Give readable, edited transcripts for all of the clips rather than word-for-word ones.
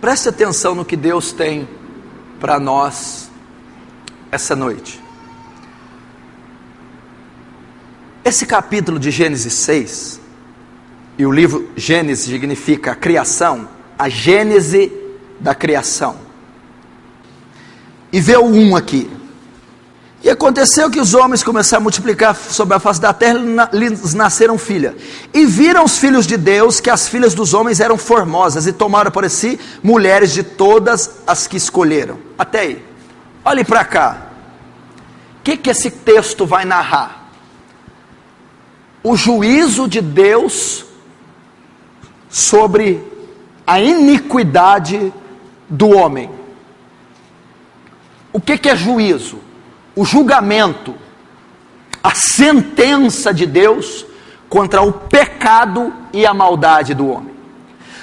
Preste atenção no que Deus tem para nós essa noite. Esse capítulo de Gênesis 6, e o livro Gênesis significa criação, a gênese da criação. E vê o 1 aqui. E aconteceu que os homens começaram a multiplicar sobre a face da terra, lhes nasceram filhas. E viram os filhos de Deus que as filhas dos homens eram formosas, e tomaram para si mulheres de todas as que escolheram. Até aí. Olhe para cá. O que esse texto vai narrar? O juízo de Deus sobre a iniquidade do homem. O que é juízo? O julgamento, a sentença de Deus contra o pecado e a maldade do homem.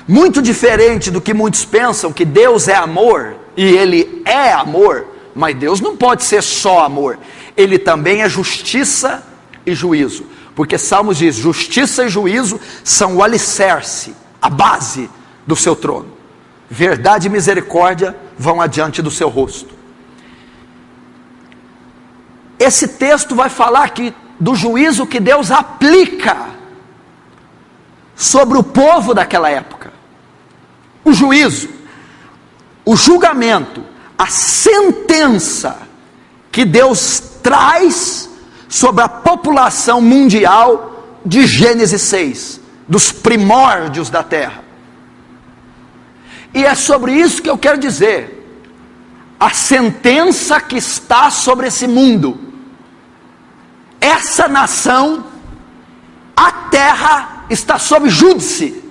Muito diferente do que muitos pensam, que Deus é amor, e Ele é amor, mas Deus não pode ser só amor, Ele também é justiça e juízo, porque Salmos diz, justiça e juízo são o alicerce, a base do seu trono. Verdade e misericórdia vão adiante do seu rosto. Esse texto vai falar do juízo que Deus aplica sobre o povo daquela época. O juízo, o julgamento, a sentença que Deus traz sobre a população mundial de Gênesis 6, dos primórdios da terra. E é sobre isso que eu quero dizer. A sentença que está sobre esse mundo. Essa nação, a terra está sob júdice,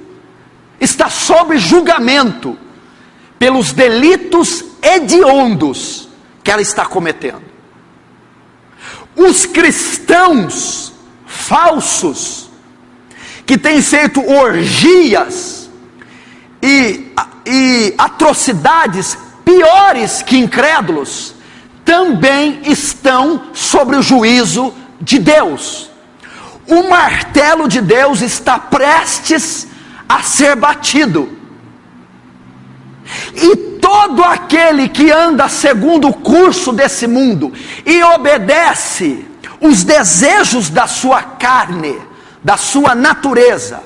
está sob julgamento, pelos delitos hediondos que ela está cometendo. Os cristãos falsos, que têm feito orgias e atrocidades piores que incrédulos, também estão sobre o juízo de Deus. O martelo de Deus está prestes a ser batido, e todo aquele que anda segundo o curso desse mundo e obedece os desejos da sua carne, da sua natureza,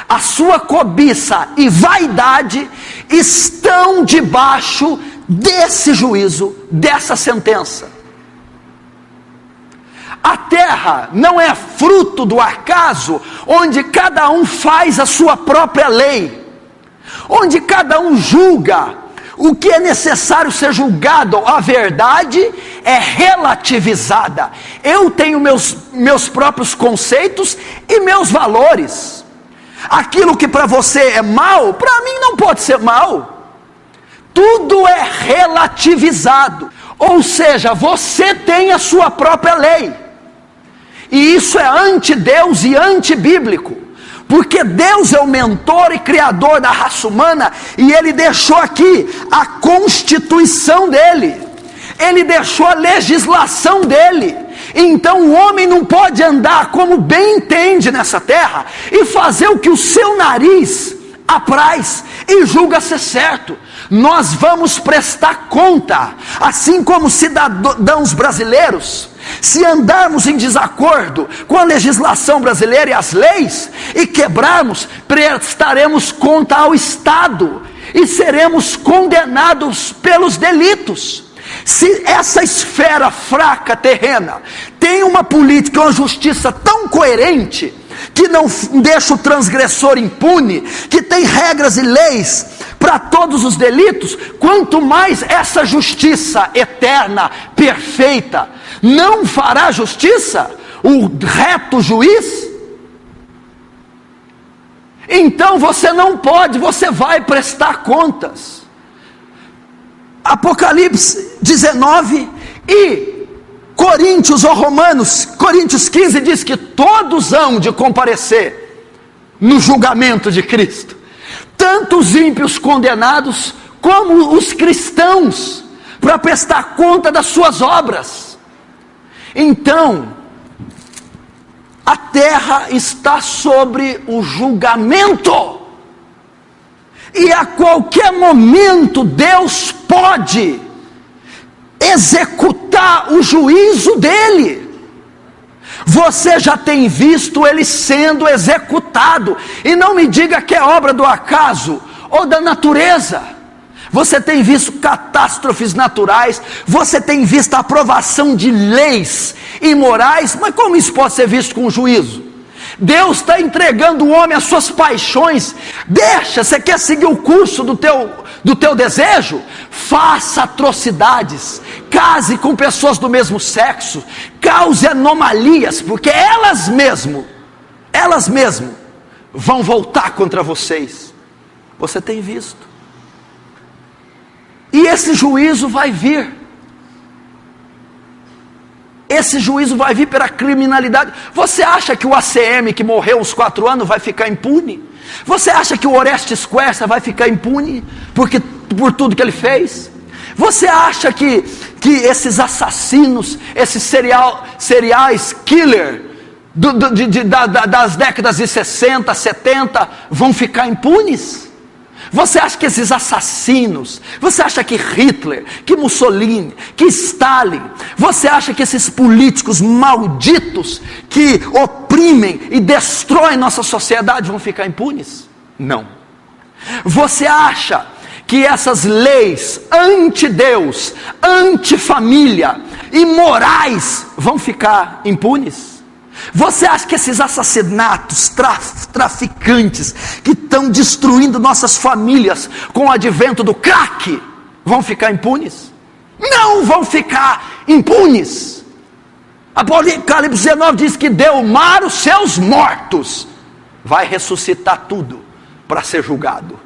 a sua cobiça e vaidade, estão debaixo desse juízo, dessa sentença. A terra não é fruto do acaso, onde cada um faz a sua própria lei, onde cada um julga o que é necessário ser julgado. A verdade é relativizada. Eu tenho meus próprios conceitos e meus valores. Aquilo que para você é mal, para mim não pode ser mal. Tudo é relativizado. Ou seja, você tem a sua própria lei. E isso é anti-Deus e anti-bíblico. Porque Deus é o mentor e criador da raça humana, e Ele deixou aqui a constituição dEle. Ele deixou a legislação dEle. Então o homem não pode andar como bem entende nessa terra, e fazer o que o seu nariz apraz e julga ser certo. Nós vamos prestar conta, assim como cidadãos brasileiros. Se andarmos em desacordo com a legislação brasileira e as leis, e quebrarmos, prestaremos conta ao Estado, e seremos condenados pelos delitos. Se essa esfera fraca terrena tem uma política e uma justiça tão coerente, que não deixa o transgressor impune, que tem regras e leis para todos os delitos, quanto mais essa justiça eterna, perfeita, não fará justiça, o reto juiz? Então você não pode, você vai prestar contas. Apocalipse 19 e Coríntios ou Romanos, Coríntios 15 diz que todos hão de comparecer no julgamento de Cristo, tanto os ímpios condenados como os cristãos, para prestar conta das suas obras. Então, a terra está sobre o julgamento. E a qualquer momento Deus pode executar o juízo dele. Você já tem visto ele sendo executado. E não me diga que é obra do acaso ou da natureza. Você tem visto catástrofes naturais, você tem visto a aprovação de leis imorais, mas como isso pode ser visto com juízo? Deus está entregando o homem às suas paixões. Deixa, você quer seguir o curso do teu desejo? Faça atrocidades, case com pessoas do mesmo sexo, cause anomalias, porque elas mesmo vão voltar contra vocês. Você tem visto. E esse juízo vai vir. Esse juízo vai vir pela criminalidade. Você acha que o ACM que morreu aos 4 anos vai ficar impune? Você acha que o Orestes Quercia vai ficar impune por tudo que ele fez? Você acha que esses assassinos, esses seriais killer das décadas de 60, 70 vão ficar impunes? Você acha que esses assassinos, você acha que Hitler, que Mussolini, que Stalin, você acha que esses políticos malditos que oprimem e destroem nossa sociedade vão ficar impunes? Não. Você acha que essas leis anti-Deus, anti-família, imorais vão ficar impunes? Você acha que esses assassinatos, traficantes, que estão destruindo nossas famílias com o advento do crack, vão ficar impunes? Não vão ficar impunes. Apocalipse 19 diz que deu mar os seus mortos, vai ressuscitar tudo para ser julgado.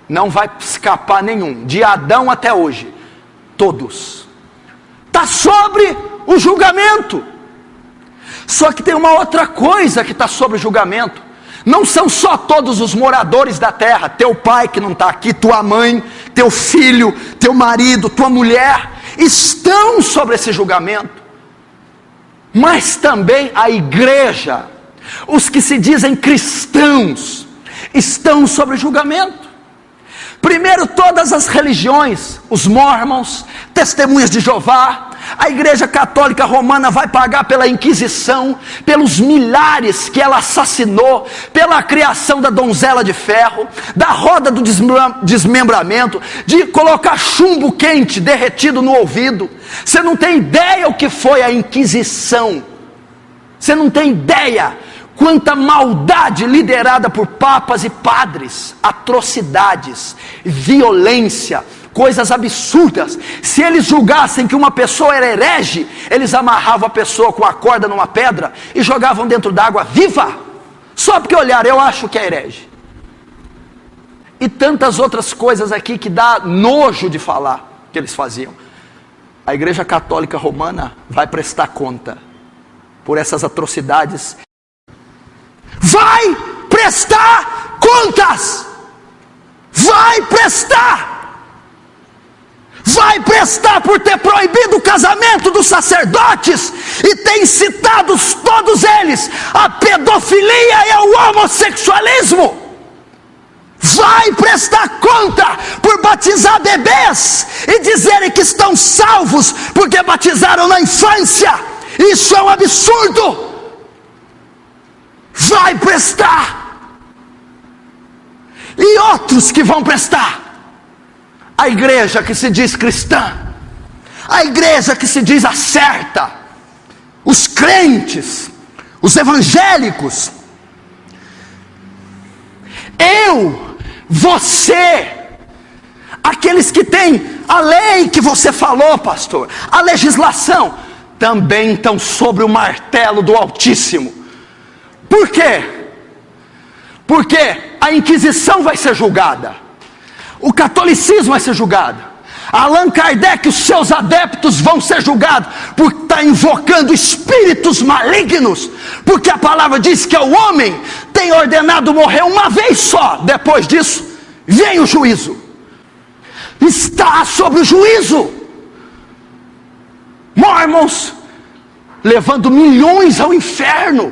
Não vai escapar nenhum, de Adão até hoje, todos. Está sobre o julgamento. Só que tem uma outra coisa que está sobre o julgamento. Não são só todos os moradores da terra, teu pai que não está aqui, tua mãe, teu filho, teu marido, tua mulher, estão sobre esse julgamento. Mas também a igreja, os que se dizem cristãos, estão sobre o julgamento. Primeiro, todas as religiões, os mormons, testemunhas de Jeová, a igreja católica romana vai pagar pela Inquisição, pelos milhares que ela assassinou, pela criação da donzela de ferro, da roda do desmembramento, de colocar chumbo quente derretido no ouvido. Você não tem ideia o que foi a Inquisição. Você não tem ideia quanta maldade liderada por papas e padres, atrocidades, violência, coisas absurdas. Se eles julgassem que uma pessoa era herege, eles amarravam a pessoa com a corda numa pedra e jogavam dentro d'água viva, só porque olharam, eu acho que é herege. E tantas outras coisas aqui que dá nojo de falar que eles faziam. A igreja católica romana vai prestar conta por essas atrocidades. Vai prestar contas. Vai prestar por ter proibido o casamento dos sacerdotes e ter incitado todos eles à pedofilia e ao homossexualismo. Vai prestar conta por batizar bebês e dizerem que estão salvos porque batizaram na infância. Isso é um absurdo. Vai prestar. E outros que vão prestar. A igreja que se diz cristã, a igreja que se diz a certa, os crentes, os evangélicos, eu, você, aqueles que têm a lei que você falou, pastor, a legislação, também estão sobre o martelo do Altíssimo. Por quê? Porque a Inquisição vai ser julgada, o catolicismo vai ser julgado, Allan Kardec e os seus adeptos vão ser julgados por estar invocando espíritos malignos, porque a palavra diz que o homem tem ordenado morrer uma vez só, depois disso vem o juízo. Está sobre o juízo. Mormons levando milhões ao inferno,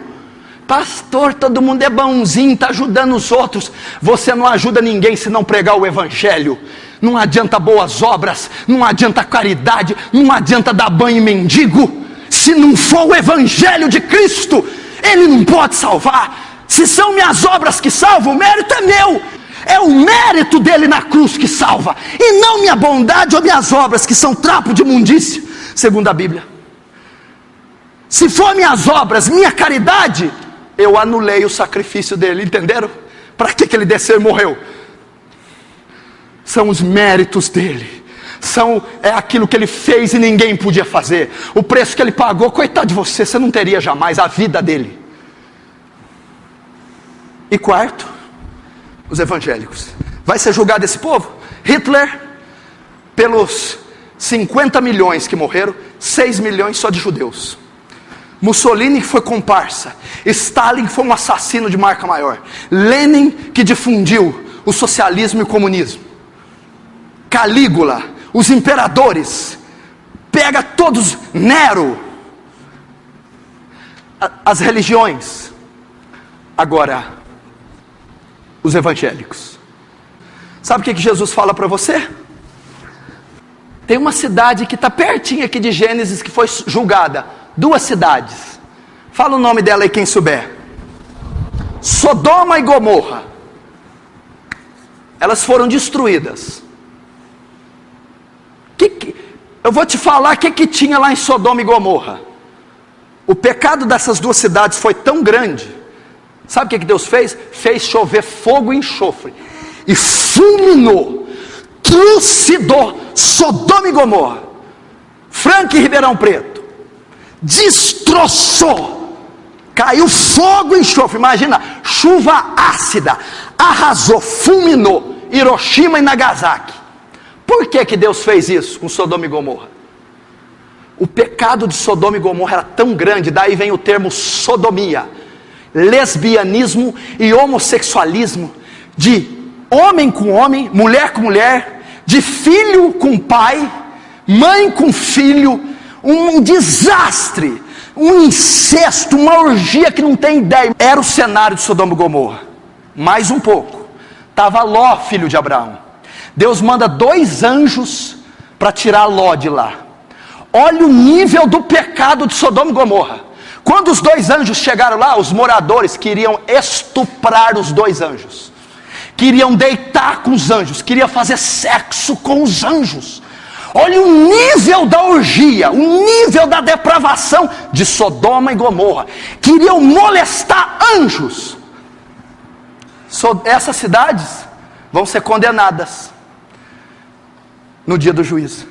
pastor, todo mundo é bonzinho, está ajudando os outros. Você não ajuda ninguém se não pregar o evangelho. Não adianta boas obras, não adianta caridade, não adianta dar banho em mendigo. Se não for o evangelho de Cristo, ele não pode salvar. Se são minhas obras que salvam, o mérito é meu. É o mérito dele na cruz que salva, e não minha bondade ou minhas obras, que são trapo de imundícia, segundo a Bíblia. Se for minhas obras, minha caridade, eu anulei o sacrifício dele, entenderam? Para que ele desceu e morreu? São os méritos dele, é aquilo que ele fez e ninguém podia fazer. O preço que ele pagou, coitado de você, você não teria jamais a vida dele. E quarto, os evangélicos. Vai ser julgado esse povo? Hitler, pelos 50 milhões que morreram, 6 milhões só de judeus. Mussolini foi comparsa. Stalin foi um assassino de marca maior. Lenin, que difundiu o socialismo e o comunismo. Calígula, os imperadores. Pega todos, Nero. As religiões. Agora, os evangélicos. Sabe o que Jesus fala para você? Tem uma cidade que está pertinho aqui de Gênesis, que foi julgada. 2 cidades. Fala o nome dela aí quem souber. Sodoma e Gomorra. Elas foram destruídas. Eu vou te falar o que tinha lá em Sodoma e Gomorra. O pecado dessas 2 cidades foi tão grande. Sabe o que Deus fez? Fez chover fogo e enxofre, e fulminou, trucidou Sodoma e Gomorra, Franca e Ribeirão Preto, destroçou, caiu fogo e enxofre. Imagina, chuva ácida, arrasou, fulminou Hiroshima e Nagasaki. Por que Deus fez isso com Sodoma e Gomorra? O pecado de Sodoma e Gomorra era tão grande, daí vem o termo sodomia, lesbianismo e homossexualismo, de homem com homem, mulher com mulher, de filho com pai, mãe com filho, um desastre, um incesto, uma orgia que não tem ideia. Era o cenário de Sodoma e Gomorra. Mais um pouco, estava Ló, filho de Abraão. Deus manda 2 anjos para tirar Ló de lá. Olha o nível do pecado de Sodoma e Gomorra. Quando os 2 anjos chegaram lá, os moradores queriam estuprar os 2 anjos, queriam deitar com os anjos, queriam fazer sexo com os anjos. Olha o nível da orgia, o nível da depravação de Sodoma e Gomorra. Queriam molestar anjos. Essas cidades vão ser condenadas no dia do juízo.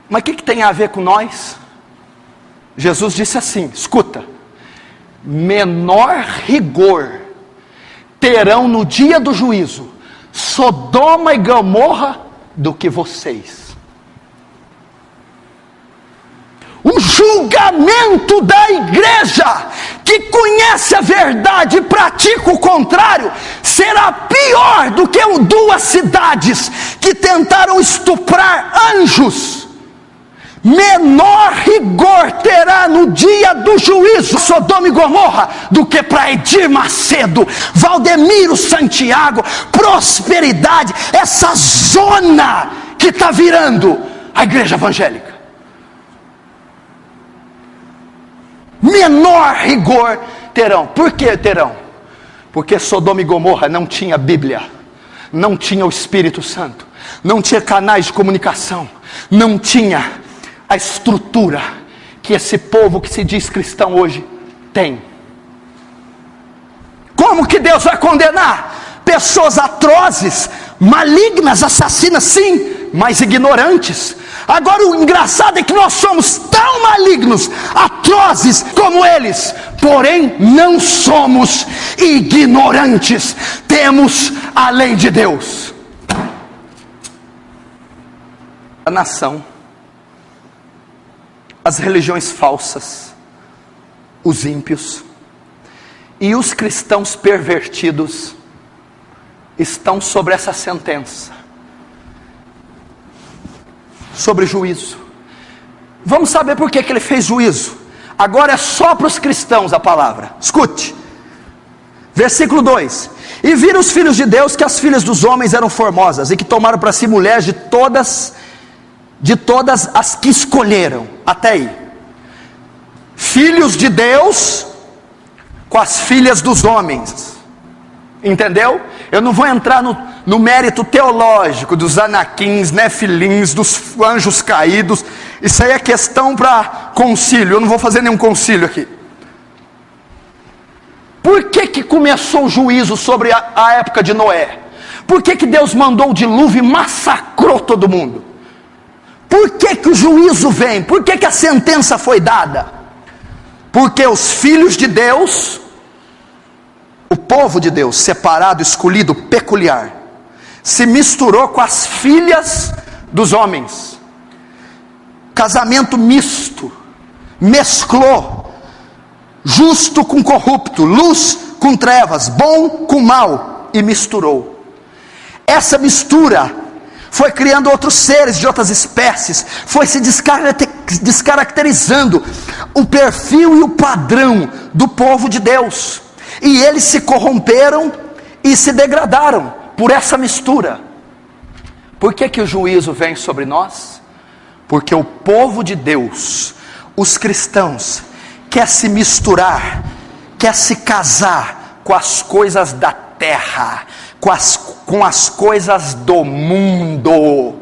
Mas o que tem a ver com nós? Jesus disse assim, escuta: menor rigor terão no dia do juízo Sodoma e Gomorra do que vocês. O julgamento da igreja que conhece a verdade e pratica o contrário será pior do que 2 cidades que tentaram estuprar anjos. Menor rigor terá no dia do juízo Sodoma e Gomorra do que para Edir Macedo, Valdemiro Santiago, Prosperidade, essa zona que está virando a igreja evangélica. Menor rigor terão. Por que terão? Porque Sodoma e Gomorra não tinha Bíblia, não tinha o Espírito Santo, não tinha canais de comunicação, não tinha a estrutura que esse povo que se diz cristão hoje tem. Como que Deus vai condenar pessoas atrozes, malignas, assassinas, sim, mas ignorantes? Agora o engraçado é que nós somos tão malignos, atrozes como eles, porém não somos ignorantes, temos a lei de Deus. A nação, as religiões falsas, os ímpios e os cristãos pervertidos estão sobre essa sentença, sobre juízo. Vamos saber por que ele fez juízo. Agora é só para os cristãos a palavra. Escute. Versículo 2: E viram os filhos de Deus que as filhas dos homens eram formosas, e que tomaram para si mulheres de todas as que escolheram. Até aí. Filhos de Deus com as filhas dos homens. Entendeu? Eu não vou entrar no mérito teológico dos anaquins, nefilins, dos anjos caídos. Isso aí é questão para concílio. Eu não vou fazer nenhum concílio aqui. Por que começou o juízo sobre a época de Noé? Por que Deus mandou o dilúvio e massacrou todo mundo? Por que o juízo vem? Por que a sentença foi dada? Porque os filhos de Deus, o povo de Deus, separado, escolhido, peculiar, se misturou com as filhas dos homens. Casamento misto, mesclou justo com corrupto, luz com trevas, bom com mal, e misturou. Essa mistura foi criando outros seres de outras espécies, foi se descaracterizando o perfil e o padrão do povo de Deus, e eles se corromperam e se degradaram por essa mistura. Por que o juízo vem sobre nós? Porque o povo de Deus, os cristãos, quer se misturar, quer se casar com as coisas da terra, com as coisas do mundo,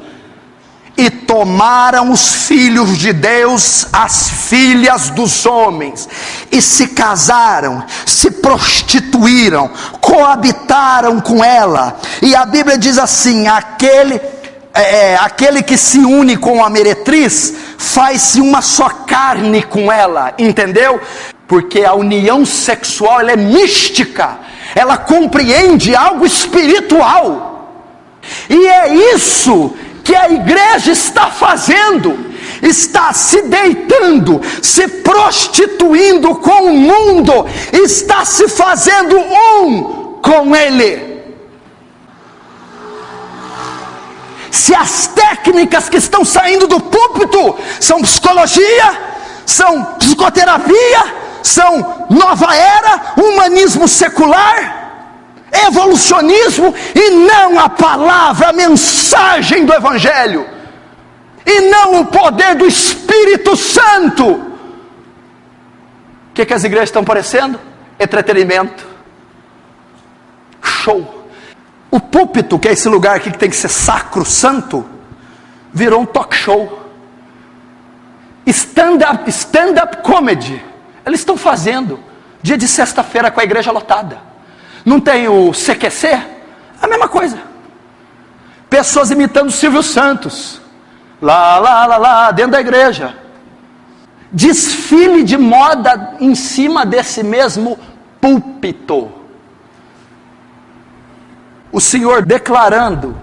e tomaram os filhos de Deus as filhas dos homens, e se casaram, se prostituíram, coabitaram com ela. E a Bíblia diz assim: aquele que se une com a meretriz, faz-se uma só carne com ela, entendeu? Porque a união sexual, ela é mística, ela compreende algo espiritual, e é isso que a igreja está fazendo, está se deitando, se prostituindo com o mundo, está se fazendo um com ele. Se as técnicas que estão saindo do púlpito são psicologia, são psicoterapia, são nova era, humanismo secular, evolucionismo, e não a palavra, a mensagem do Evangelho, e não o poder do Espírito Santo, o que as igrejas estão parecendo? Entretenimento, show. O púlpito, que é esse lugar aqui que tem que ser sacro, santo, virou um talk show. Stand-up comedy, eles estão fazendo, dia de sexta-feira com a igreja lotada. Não tem o CQC? A mesma coisa. Pessoas imitando Silvio Santos, lá, dentro da igreja. Desfile de moda em cima desse mesmo púlpito. O Senhor declarando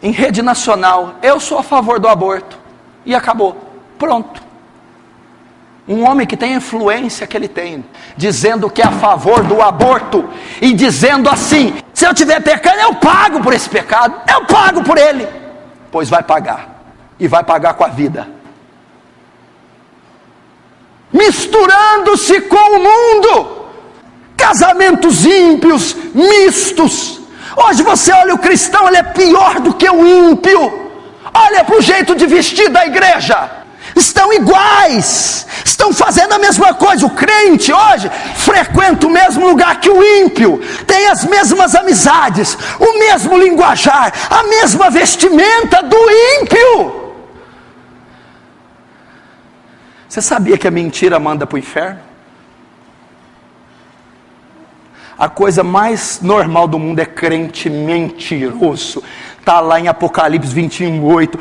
em rede nacional: eu sou a favor do aborto, e acabou, pronto. Um homem que tem a influência que ele tem, dizendo que é a favor do aborto, e dizendo assim: se eu estiver pecando, eu pago por esse pecado, eu pago por ele. Pois vai pagar, e vai pagar com a vida. Misturando-se com o mundo, casamentos ímpios, mistos. Hoje você olha o cristão, ele é pior do que o ímpio. Olha para o jeito de vestir da igreja, estão iguais, estão fazendo a mesma coisa. O crente hoje frequenta o mesmo lugar que o ímpio, tem as mesmas amizades, o mesmo linguajar, a mesma vestimenta do ímpio. Você sabia que a mentira manda para o inferno? A coisa mais normal do mundo é crente mentiroso. Está lá em Apocalipse 21:8,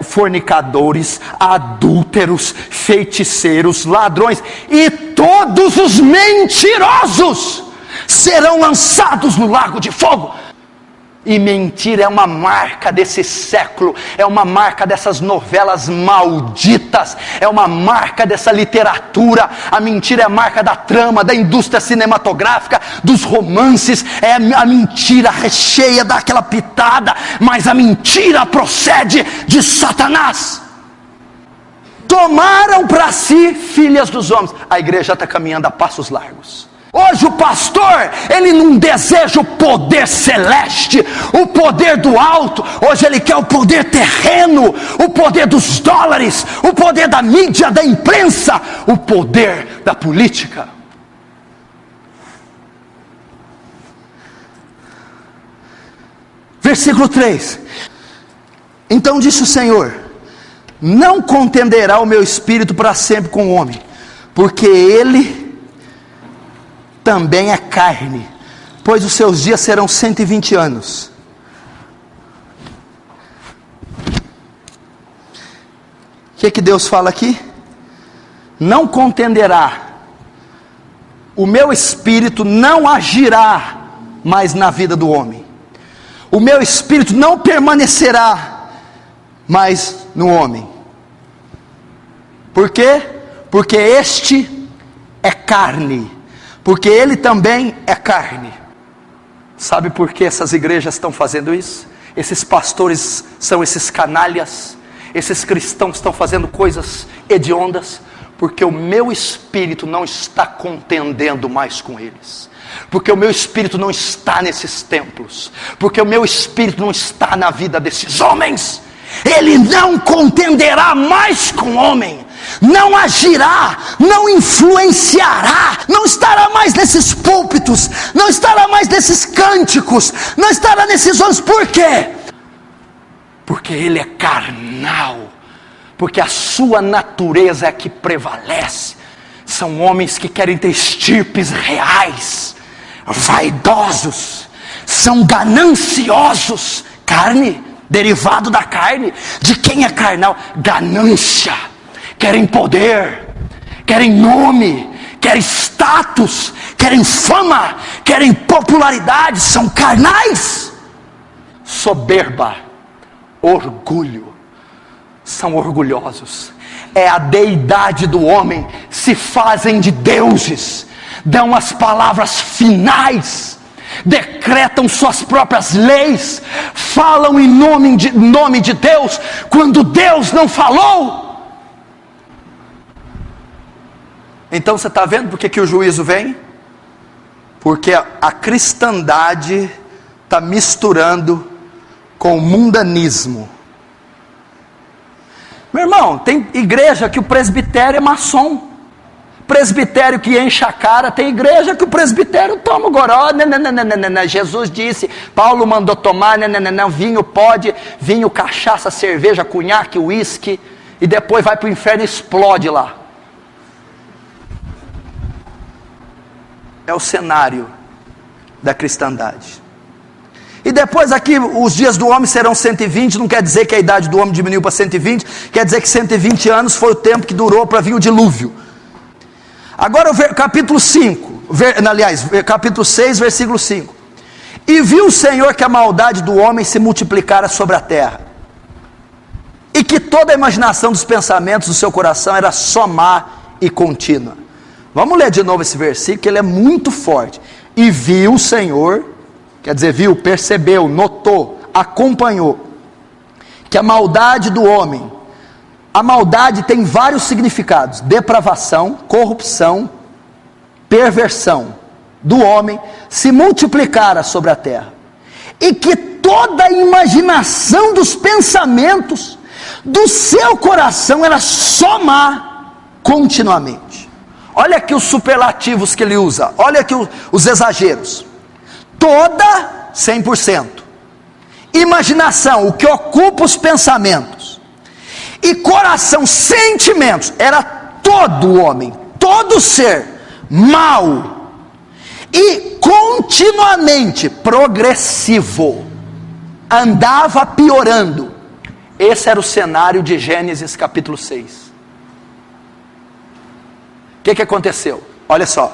fornicadores, adúlteros, feiticeiros, ladrões, e todos os mentirosos serão lançados no lago de fogo. E mentira é uma marca desse século, é uma marca dessas novelas malditas, é uma marca dessa literatura. A mentira é a marca da trama, da indústria cinematográfica, dos romances. É a mentira recheia daquela pitada, mas a mentira procede de Satanás. tomaram para si filhas dos homens. A igreja está caminhando a passos largos. Hoje o pastor, ele não deseja o poder celeste, o poder do alto. Hoje ele quer o poder terreno, o poder dos dólares, o poder da mídia, da imprensa, o poder da política. Versículo 3. Então disse o Senhor: não contenderá o meu espírito para sempre com o homem, porque ele também é carne, pois os seus dias serão 120 anos. O que Deus fala aqui? Não contenderá, o meu espírito não agirá mais na vida do homem, o meu espírito não permanecerá mais no homem. Por quê? Porque este é carne, porque ele também é carne. Sabe por que essas igrejas estão fazendo isso? Esses pastores são esses canalhas, esses cristãos estão fazendo coisas hediondas, porque o meu espírito não está contendendo mais com eles, porque o meu espírito não está nesses templos, porque o meu espírito não está na vida desses homens. Ele não contenderá mais com o homem, não agirá, não influenciará, não estará mais nesses púlpitos, não estará mais nesses cânticos, não estará nesses homens. Por quê? Porque ele é carnal, porque a sua natureza é que prevalece. São homens que querem ter estirpes reais, vaidosos, são gananciosos. Carne, derivado da carne. De quem é carnal? Ganância. Querem poder, querem nome, querem status, querem fama, querem popularidade. São carnais. Soberba, orgulho, são orgulhosos. É a deidade do homem, se fazem de deuses, dão as palavras finais, decretam suas próprias leis, falam em nome de Deus, quando Deus não falou. Então você está vendo por que o juízo vem? Porque a cristandade está misturando com o mundanismo. Meu irmão, tem igreja que o presbitério é maçom, presbitério que enche a cara. Tem igreja que o presbitério toma o goró. Não. Jesus disse, Paulo mandou tomar, não. Vinho pode, vinho, cachaça, cerveja, cunhaque, uísque, e depois vai para o inferno e explode lá. É o cenário da cristandade. E depois aqui, os dias do homem serão 120, não quer dizer que a idade do homem diminuiu para 120, quer dizer que 120 anos foi o tempo que durou para vir o dilúvio. Agora o capítulo 5, capítulo 6, versículo 5. E viu o Senhor que a maldade do homem se multiplicara sobre a terra, e que toda a imaginação dos pensamentos do seu coração era só má e contínua. Vamos ler de novo esse versículo, que ele é muito forte. E viu o Senhor, quer dizer, viu, percebeu, notou, acompanhou, que a maldade do homem, a maldade tem vários significados: depravação, corrupção, perversão do homem, se multiplicara sobre a terra, e que toda a imaginação dos pensamentos do seu coração era só má continuamente. Olha aqui os superlativos que ele usa, olha aqui os exageros. Toda, 100%. Imaginação, o que ocupa os pensamentos. E coração, sentimentos. Era todo o homem, todo ser, mau. E continuamente, progressivo. Andava piorando. Esse era o cenário de Gênesis capítulo 6. O que aconteceu? Olha só,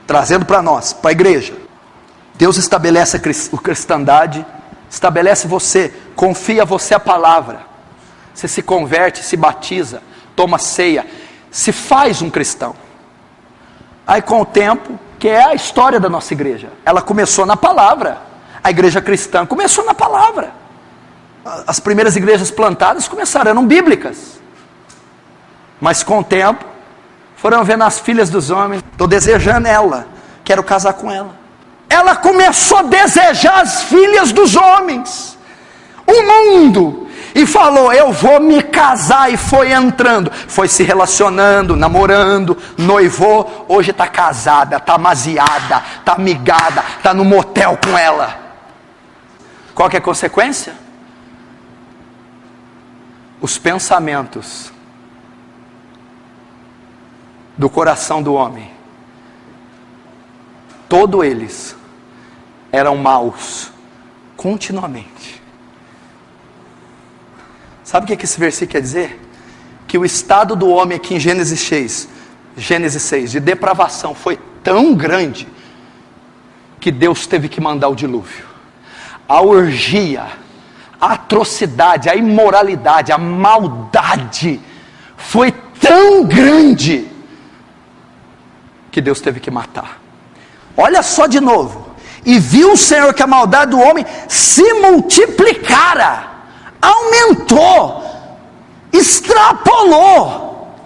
trazendo para nós, para a igreja. Deus estabelece a cristandade, estabelece você, confia você a palavra. Você se converte, se batiza, toma ceia, se faz um cristão. Aí com o tempo, que é a história da nossa igreja, ela começou na palavra. A igreja cristã começou na palavra. As primeiras igrejas plantadas eram bíblicas. Mas com o tempo, foram vendo as filhas dos homens. Estou desejando ela, quero casar com ela. Ela começou a desejar as filhas dos homens, o mundo, e falou: eu vou me casar. E foi entrando, foi se relacionando, namorando, noivou. Hoje está casada, está amaziada, está amigada, está no motel com ela. Qual que é a consequência? Os pensamentos do coração do homem, todos eles eram maus, continuamente. Sabe o que esse versículo quer dizer? Que o estado do homem aqui em Gênesis 6, de depravação, foi tão grande, que Deus teve que mandar o dilúvio. A orgia, a atrocidade, a imoralidade, a maldade, foi tão grande, que Deus teve que matar. Olha só de novo: e viu o Senhor que a maldade do homem se multiplicara, aumentou, extrapolou,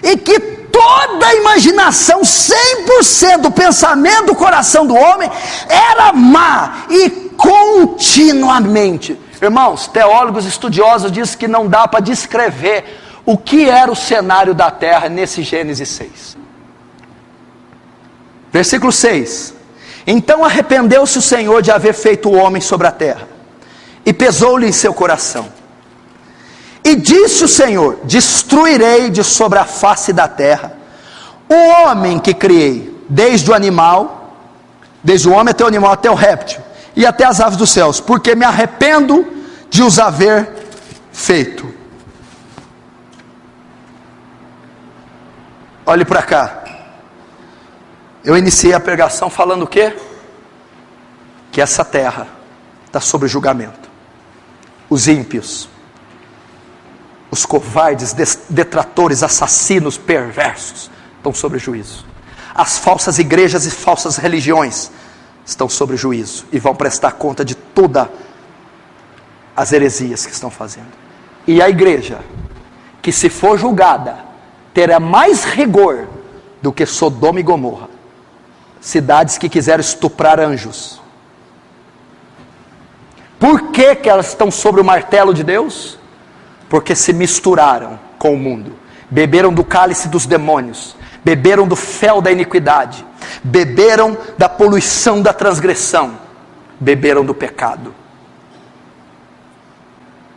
e que toda a imaginação, 100% do pensamento do coração do homem era má, e continuamente. Irmãos, teólogos estudiosos dizem que não dá para descrever o que era o cenário da terra nesse Gênesis 6. Versículo 6: então arrependeu-se o Senhor de haver feito o homem sobre a terra, e pesou-lhe em seu coração. E disse o Senhor: destruirei de sobre a face da terra o homem que criei, desde o animal, desde o homem até o animal, até o réptil, e até as aves dos céus, porque me arrependo de os haver feito. Olhe para cá. Eu iniciei a pregação falando o quê? Que essa terra está sob julgamento. Os ímpios, os covardes, detratores, assassinos, perversos, estão sob juízo. As falsas igrejas e falsas religiões estão sob juízo, e vão prestar conta de todas as heresias que estão fazendo. E a igreja, que se for julgada, terá mais rigor do que Sodoma e Gomorra, cidades que quiseram estuprar anjos. Por que elas estão sobre o martelo de Deus? Porque se misturaram com o mundo, beberam do cálice dos demônios, beberam do fel da iniquidade, beberam da poluição da transgressão, beberam do pecado.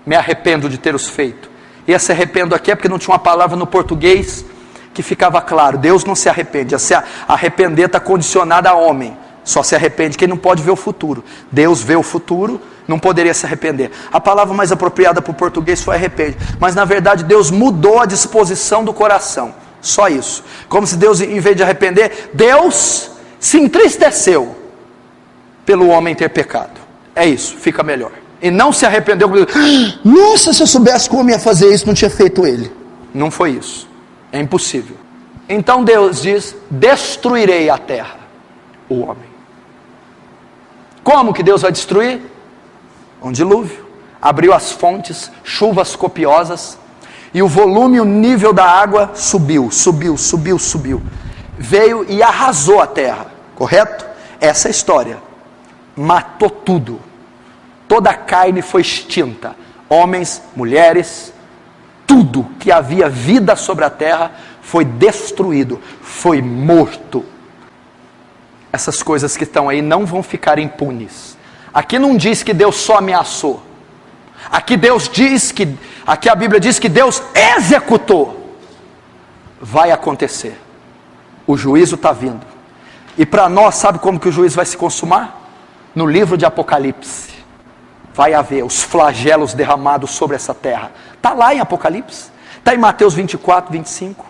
Me arrependo de ter os feito. E esse arrependo aqui é porque não tinha uma palavra no português que ficava claro. Deus não se arrepende. Se arrepender está condicionado a homem. Só se arrepende quem não pode ver o futuro. Deus vê o futuro, não poderia se arrepender. A palavra mais apropriada para o português foi arrepende. Mas na verdade Deus mudou a disposição do coração. Só isso. Como se Deus, em vez de arrepender, Deus se entristeceu pelo homem ter pecado. É isso, fica melhor. E não se arrependeu. Nossa, se eu soubesse como ia fazer isso, não tinha feito ele. Não foi isso. É impossível. Então Deus diz: destruirei a terra, o homem. Como que Deus vai destruir? Um dilúvio. Abriu as fontes, chuvas copiosas, e o volume, o nível da água subiu. Veio e arrasou a terra, correto? Essa é a história. Matou tudo. Toda a carne foi extinta. Homens, mulheres, tudo que havia vida sobre a terra foi destruído, foi morto. Essas coisas que estão aí não vão ficar impunes. Aqui não diz que Deus só ameaçou. Aqui a Bíblia diz que Deus executou. Vai acontecer. O juízo está vindo. E para nós, sabe como que o juízo vai se consumar? No livro de Apocalipse. Vai haver os flagelos derramados sobre essa terra. Está lá em Apocalipse. Está em Mateus 24, 25.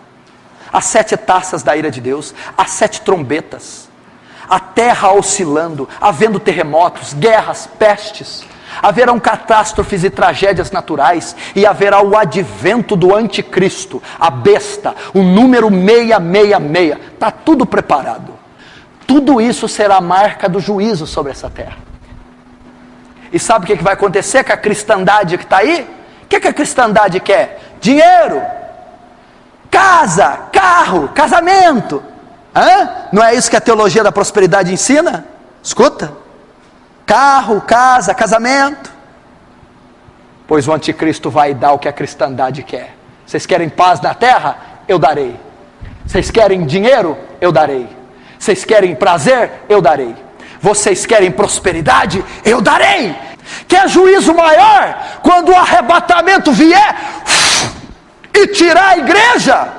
As 7 taças da ira de Deus. As 7 trombetas. A terra oscilando. Havendo terremotos, guerras, pestes. Haverão catástrofes e tragédias naturais. E haverá o advento do anticristo. A besta. O número 666. Está tudo preparado. Tudo isso será a marca do juízo sobre essa terra. E sabe o que vai acontecer com a cristandade que está aí? O que a cristandade quer? Dinheiro. casa, carro, casamento. Não é isso que a teologia da prosperidade ensina? Escuta, carro, casa, casamento. Pois o anticristo vai dar o que a cristandade quer. Vocês querem paz na terra? Eu darei. Vocês querem dinheiro? Eu darei. Vocês querem prazer? Eu darei. Vocês querem prosperidade? Eu darei. Quer juízo maior? Quando o arrebatamento vier e tirar a igreja,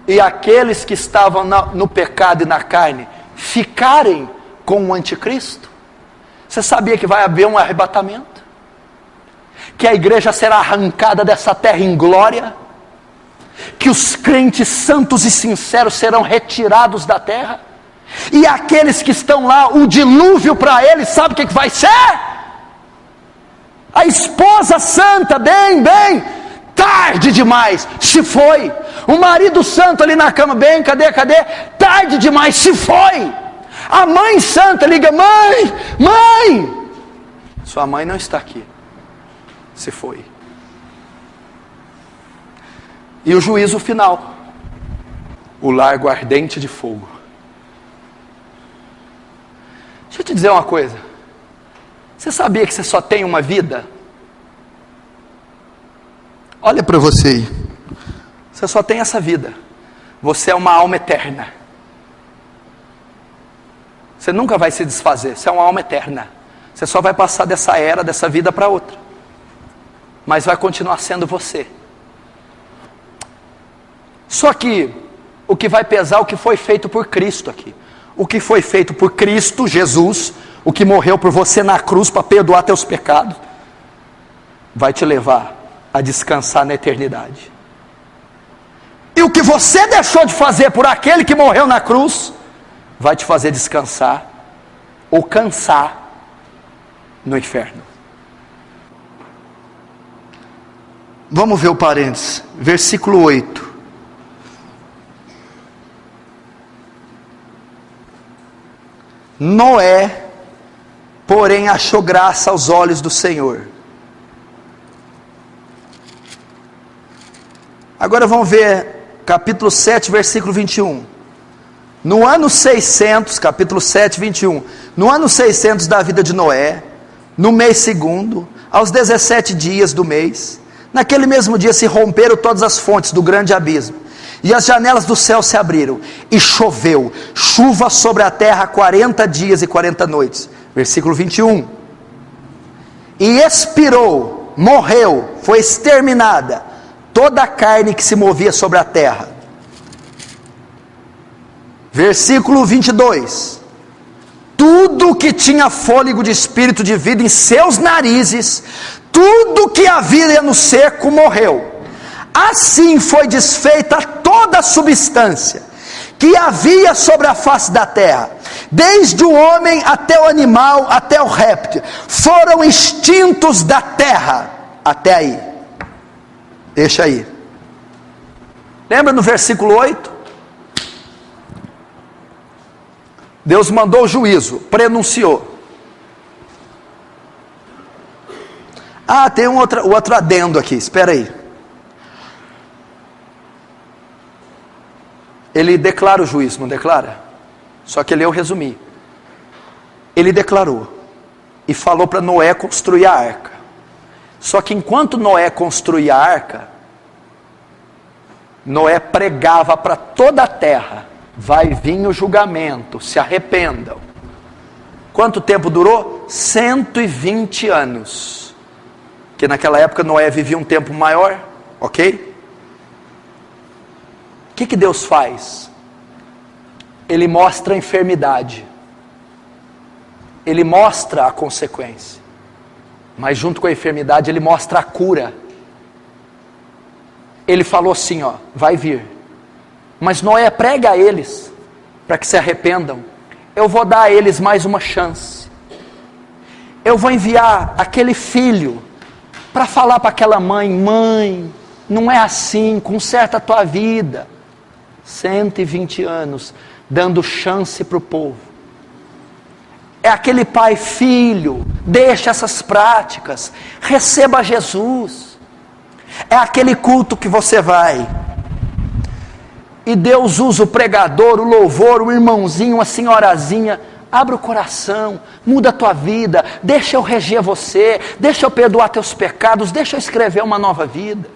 e aqueles que estavam no pecado e na carne ficarem com o anticristo. Você sabia que vai haver um arrebatamento? Que a igreja será arrancada dessa terra em glória? Que os crentes santos e sinceros serão retirados da terra? E aqueles que estão lá, o dilúvio para eles, sabe o que vai ser? A esposa santa, bem, tarde demais, se foi. O marido santo ali na cama, bem, cadê? Tarde demais, se foi. A mãe santa liga, mãe, sua mãe não está aqui, se foi. E o juízo final, o largo ardente de fogo. Deixa eu te dizer uma coisa. Você sabia que você só tem uma vida? Olha para você aí. Você só tem essa vida. Você é uma alma eterna. Você nunca vai se desfazer. Você é uma alma eterna. Você só vai passar dessa era, dessa vida para outra. Mas vai continuar sendo você. Só que o que vai pesar é o que foi feito por Cristo aqui. O que foi feito por Cristo, Jesus, o que morreu por você na cruz para perdoar teus pecados, vai te levar a descansar na eternidade. E o que você deixou de fazer por aquele que morreu na cruz, vai te fazer descansar ou cansar no inferno. Vamos ver o parênteses, versículo 8. Noé, porém, achou graça aos olhos do Senhor. Agora vamos ver capítulo 7, versículo 21. No ano 600, capítulo 7, 21. No ano 600 da vida de Noé, no mês segundo, aos 17 dias do mês, naquele mesmo dia se romperam todas as fontes do grande abismo, e as janelas do céu se abriram, e choveu, chuva sobre a terra 40 dias e 40 noites. Versículo 21. E expirou, morreu, foi exterminada toda a carne que se movia sobre a terra. Versículo 22. Tudo que tinha fôlego de espírito de vida em seus narizes, tudo que havia no seco morreu. Assim foi desfeita toda a substância que havia sobre a face da terra, desde o homem até o animal, até o réptil, foram extintos da terra. Até aí, deixa aí. Lembra no versículo 8? Deus mandou o juízo, prenunciou. Tem um outro adendo aqui, espera aí. Ele declara o juízo, não declara? Só que eu resumi. Ele declarou e falou para Noé construir a arca. Só que enquanto Noé construía a arca, Noé pregava para toda a terra: vai vir o julgamento, se arrependam. Quanto tempo durou? 120 anos. Que naquela época Noé vivia um tempo maior, ok? O que Deus faz? Ele mostra a enfermidade, Ele mostra a consequência, mas junto com a enfermidade Ele mostra a cura. Ele falou assim, vai vir, mas Noé prega a eles, para que se arrependam. Eu vou dar a eles mais uma chance. Eu vou enviar aquele filho, para falar para aquela mãe, não é assim, conserta a tua vida. 120 anos, dando chance para o povo. É aquele pai, filho, deixa essas práticas, receba Jesus. É aquele culto que você vai, e Deus usa o pregador, o louvor, o irmãozinho, a senhorazinha. Abre o coração, muda a tua vida, deixa eu reger você, deixa eu perdoar teus pecados, deixa eu escrever uma nova vida.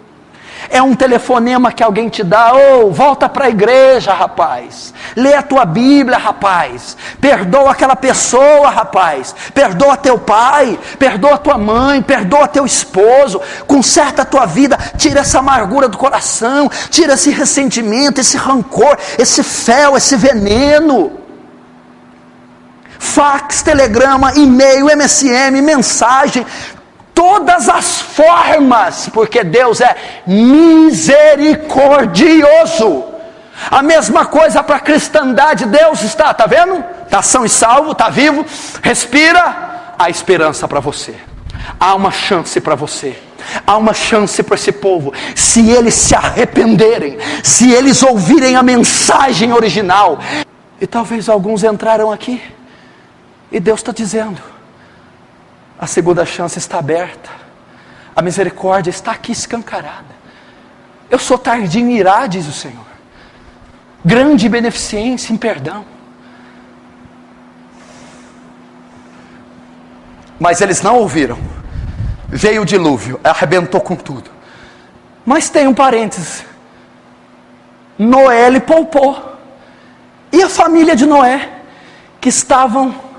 É um telefonema que alguém te dá: volta para a igreja, rapaz, lê a tua Bíblia, rapaz, perdoa aquela pessoa, rapaz, perdoa teu pai, perdoa tua mãe, perdoa teu esposo, conserta a tua vida, tira essa amargura do coração, tira esse ressentimento, esse rancor, esse fel, esse veneno. Fax, telegrama, e-mail, MSN, mensagem, todas as formas, porque Deus é misericordioso. A mesma coisa para a cristandade. Deus está vendo? Está são e salvo, está vivo, respira. Há esperança para você, há uma chance para você, há uma chance para esse povo, se eles se arrependerem, se eles ouvirem a mensagem original. E talvez alguns entraram aqui, e Deus está dizendo: a segunda chance está aberta, a misericórdia está aqui escancarada. Eu sou tardio em irá, diz o Senhor, grande beneficência em perdão. Mas eles não ouviram. Veio o dilúvio, arrebentou com tudo. Mas tem um parênteses: Noé ele poupou. E a família de Noé, que estavam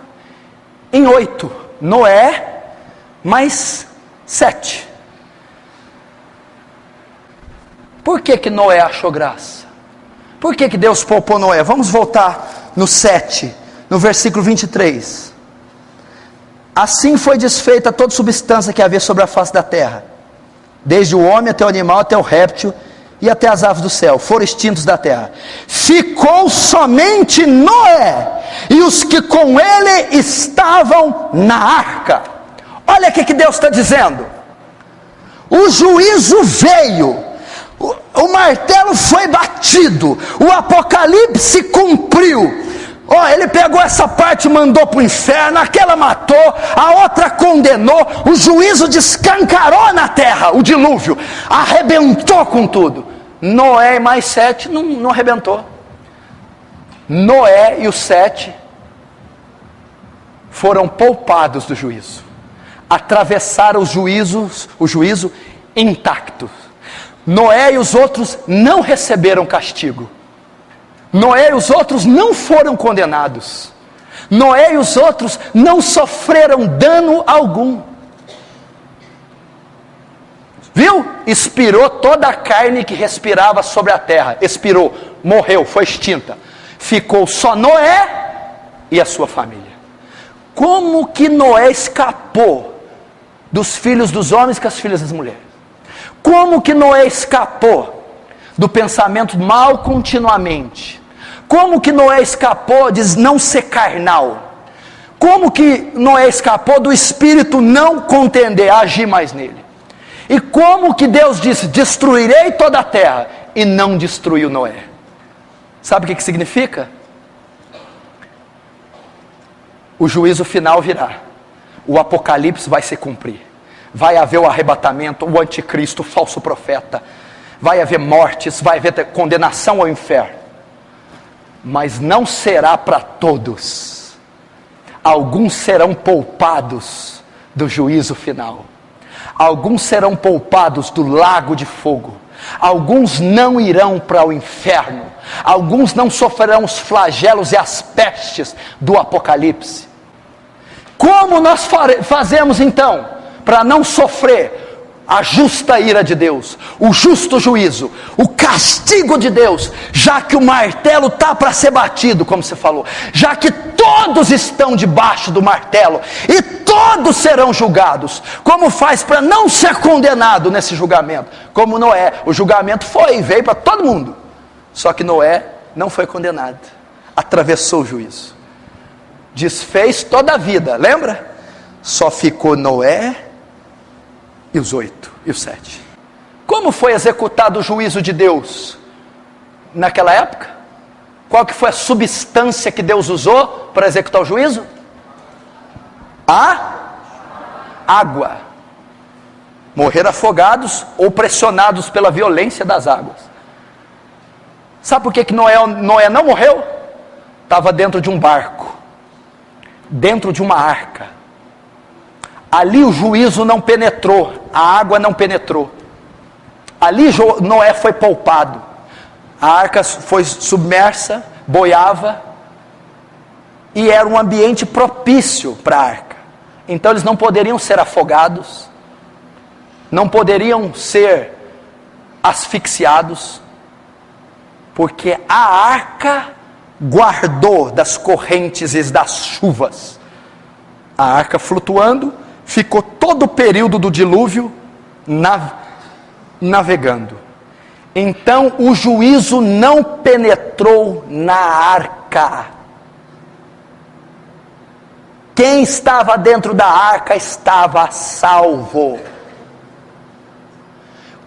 em 8, Noé mais 7. Por que Noé achou graça? Por que Deus poupou Noé? Vamos voltar no 7, no versículo 23. Assim foi desfeita toda substância que havia sobre a face da terra, desde o homem até o animal, até o réptil e até as aves do céu, foram extintos da terra. Ficou somente Noé e os que com ele estavam na arca. Olha o que Deus está dizendo: o juízo veio, o martelo foi batido, o apocalipse cumpriu. Ele pegou essa parte e mandou para o inferno, aquela matou, a outra condenou, o juízo descancarou na terra, o dilúvio arrebentou com tudo. Noé mais 7 não arrebentou. Noé e os 7 foram poupados do juízo, atravessaram o juízo intacto. Noé e os outros não receberam castigo. Noé e os outros não foram condenados. Noé e os outros não sofreram dano algum. Viu? Expirou toda a carne que respirava sobre a terra. Expirou, morreu, foi extinta. Ficou só Noé e a sua família. Como que Noé escapou dos filhos dos homens com as filhas das mulheres? Como que Noé escapou do pensamento mal continuamente? Como que Noé escapou de não ser carnal? Como que Noé escapou do espírito não contender, agir mais nele? E como que Deus disse: destruirei toda a terra, e não destruiu Noé? Sabe o que significa? O juízo final virá, o apocalipse vai se cumprir, vai haver o arrebatamento, o anticristo, o falso profeta, vai haver mortes, vai haver condenação ao inferno, mas não será para todos. Alguns serão poupados do juízo final, alguns serão poupados do lago de fogo, alguns não irão para o inferno, alguns não sofrerão os flagelos e as pestes do apocalipse. Como nós fazemos então para não sofrer a justa ira de Deus, o justo juízo, o castigo de Deus, já que o martelo está para ser batido, como você falou, já que todos estão debaixo do martelo e todos serão julgados? Como faz para não ser condenado nesse julgamento? Como Noé, o julgamento veio para todo mundo, só que Noé não foi condenado, atravessou o juízo, desfez toda a vida, lembra? Só ficou Noé e os 8 e os 7. Como foi executado o juízo de Deus naquela época? Qual que foi a substância que Deus usou para executar o juízo? A água. Morreram afogados ou pressionados pela violência das águas. Sabe por que Noé não morreu? Estava dentro de um barco, dentro de uma arca. Ali o juízo não penetrou, a água não penetrou. Ali Noé foi poupado. A arca foi submersa, boiava, e era um ambiente propício para a arca. Então eles não poderiam ser afogados, não poderiam ser asfixiados, porque a arca guardou das correntes e das chuvas. A arca flutuando, ficou todo o período do dilúvio navegando. Então o juízo não penetrou na arca. Quem estava dentro da arca estava salvo.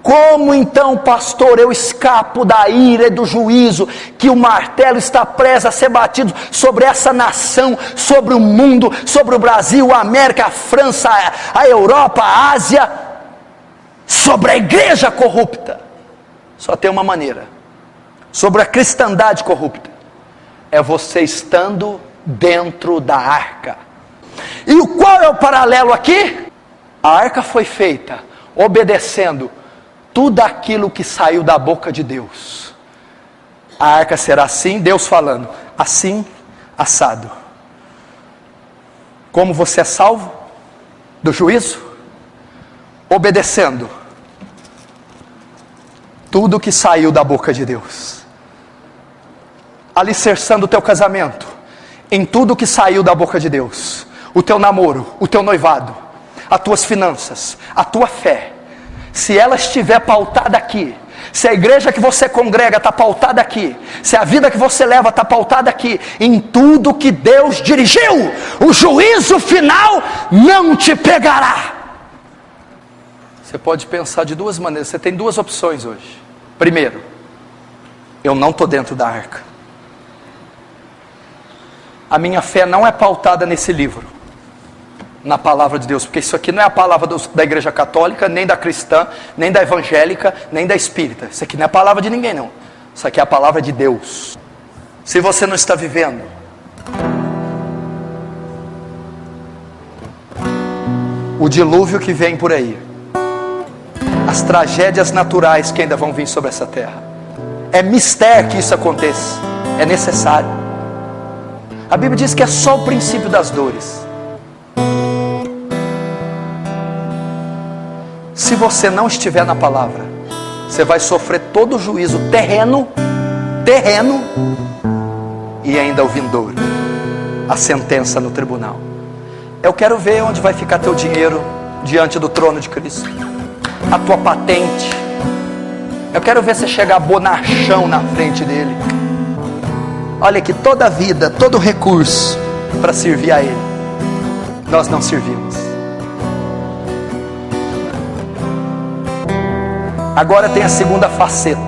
Como então, pastor, eu escapo da ira e do juízo, que o martelo está preso a ser batido sobre essa nação, sobre o mundo, sobre o Brasil, a América, a França, a Europa, a Ásia, sobre a igreja corrupta? Só tem uma maneira: sobre a cristandade corrupta, é você estando dentro da arca. E qual é o paralelo aqui? A arca foi feita obedecendo tudo aquilo que saiu da boca de Deus. A arca será assim, Deus falando, assim, assado. Como você é salvo do juízo? Obedecendo tudo que saiu da boca de Deus. Alicerçando o teu casamento em tudo que saiu da boca de Deus. O teu namoro, o teu noivado, as tuas finanças, a tua fé. Se ela estiver pautada aqui, se a igreja que você congrega está pautada aqui, se a vida que você leva está pautada aqui, em tudo que Deus dirigiu, o juízo final não te pegará. Você pode pensar de duas maneiras. Você tem duas opções hoje. Primeiro, eu não estou dentro da arca. A minha fé não é pautada nesse livro, na palavra de Deus, porque isso aqui não é a palavra da igreja católica, nem da cristã, nem da evangélica, nem da espírita. Isso aqui não é a palavra de ninguém, não. Isso aqui é a palavra de Deus. Se você não está vivendo o dilúvio que vem por aí, as tragédias naturais que ainda vão vir sobre essa terra, é mistério que isso aconteça, é necessário. A Bíblia diz que é só o princípio das dores. Se você não estiver na palavra, você vai sofrer todo o juízo terreno e ainda o vindouro, a sentença no tribunal. Eu quero ver onde vai ficar teu dinheiro diante do trono de Cristo, a tua patente. Eu quero ver você chegar bonachão na frente dele. Olha aqui, toda a vida, todo o recurso para servir a ele, nós não servimos. Agora tem a segunda faceta.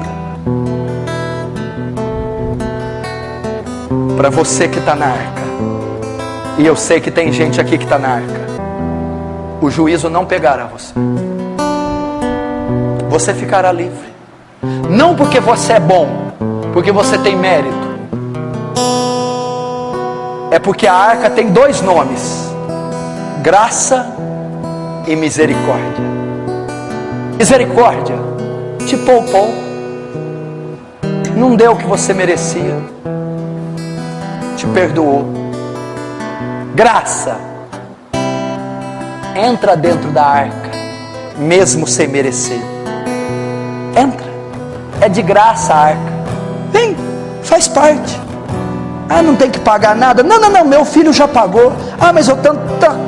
Para você que está na arca, e eu sei que tem gente aqui que está na arca, o juízo não pegará você. Você ficará livre. Não porque você é bom, porque você tem mérito. É porque a arca tem dois nomes: graça e misericórdia. Misericórdia te poupou, não deu o que você merecia, te perdoou. Graça, entra dentro da arca, mesmo sem merecer. Entra, é de graça a arca. Vem, faz parte. Ah, não tem que pagar nada. Não, meu filho já pagou. Ah, mas eu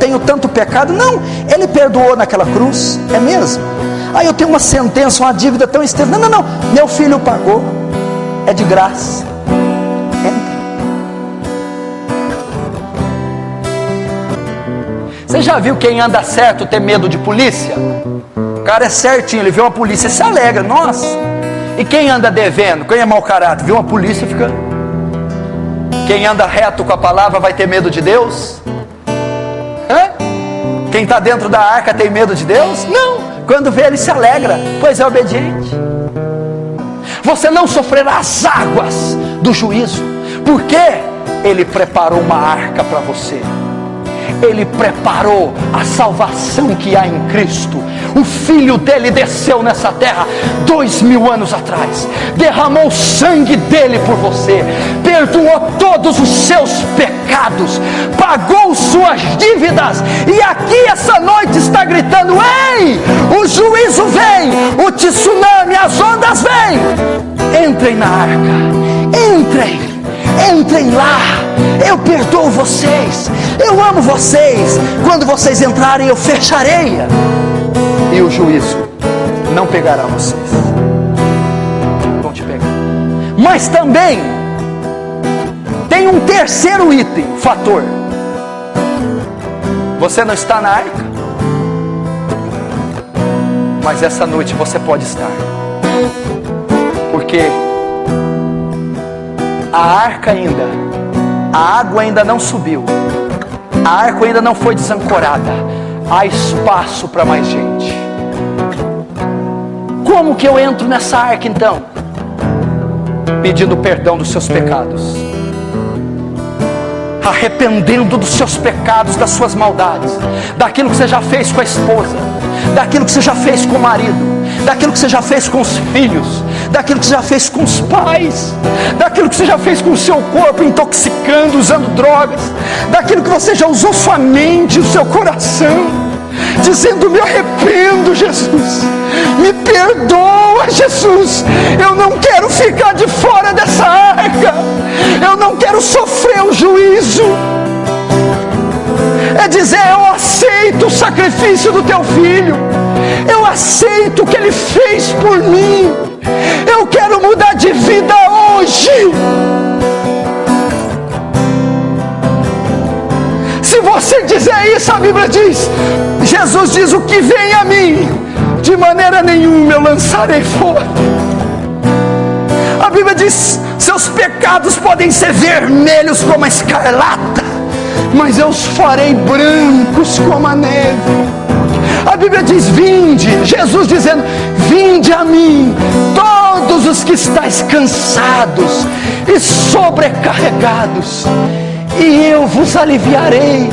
tenho tanto pecado. Não, ele perdoou naquela cruz, é mesmo. Ah, eu tenho uma sentença, uma dívida tão extensa. Não, meu filho pagou, é de graça. Entra. Você já viu quem anda certo ter medo de polícia? O cara é certinho, ele vê uma polícia e se alegra, nossa. E quem anda devendo, quem é mau caráter, vê uma polícia e fica... Quem anda reto com a palavra vai ter medo de Deus? Hã? Quem está dentro da arca tem medo de Deus? Não. Quando vê ele se alegra, pois é obediente. você não sofrerá as águas do juízo, porque Ele preparou uma arca para você. Ele preparou a salvação que há em Cristo. O Filho dele desceu nessa terra 2000 anos atrás, derramou o sangue dele por você, perdoou todos os seus pecados, pagou suas dívidas, e aqui essa noite está gritando: ei, o juízo vem, o tsunami, as ondas vêm. Entrem na arca, entrem lá. Eu perdoo vocês, eu amo vocês. Quando vocês entrarem, eu fecharei, e o juízo não pegará vocês. Vão te pegar. Mas também tem um terceiro item, fator. Você não está na arca, mas essa noite você pode estar, porque a arca ainda, a água ainda não subiu, a arca ainda não foi desancorada, há espaço para mais gente. Como que eu entro nessa arca então? Pedindo perdão dos seus pecados, arrependendo dos seus pecados, das suas maldades, daquilo que você já fez com a esposa, daquilo que você já fez com o marido, daquilo que você já fez com os filhos, daquilo que você já fez com os pais, daquilo que você já fez com o seu corpo, intoxicando, usando drogas, daquilo que você já usou sua mente, o seu coração, dizendo: me arrependo, Jesus, me perdoa, Jesus, eu não quero ficar de fora dessa arca, eu não quero sofrer o juízo. É dizer: eu aceito o sacrifício do teu filho, eu aceito o que ele fez por mim, eu quero mudar de vida hoje. Se você dizer isso, a Bíblia diz, Jesus diz: o que vem a mim, de maneira nenhuma eu lançarei fora. A Bíblia diz: seus pecados podem ser vermelhos como a escarlata, mas eu os farei brancos como a neve. A Bíblia diz: vinde, Jesus dizendo: vinde a mim, todos os que estáis cansados e sobrecarregados, e eu vos aliviarei.